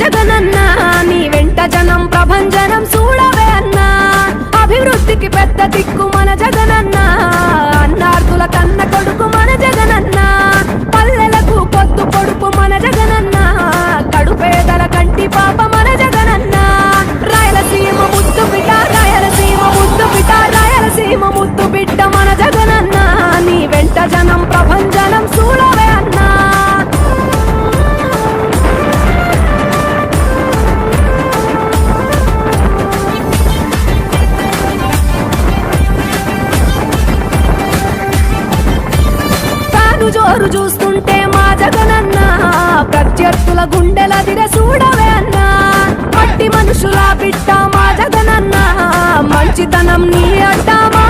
జగనన్న నీ వెంట జనం ప్రభంజనం చూడవే అన్నా అభివృద్ధికి పెద్ద దిక్కు మన జగనన్న అన్నార్థుల కన్న కొడుకు మన జగనన్న పల్లెలకు పొద్దు పొడుపు మన జగనన్న కడుపేదల కంటి పాప మన జగనన్న రాయలసీమ ముద్దు బిడ్డ రాయలసీమ ముద్దు బిడ్డ రాయలసీమ ముద్దు బిడ్డ మన జగనన్న నీ వెంట జనం ప్రభంజనం చూడవే అన్నా జోరు చూస్తుంటే మా జగనన్న ప్రత్యర్థుల గుండెల దిర చూడవే అన్నా మట్టి మనుషుల బిడ్డ మా జగనన్న మంచితనం నీ అడ్డ మా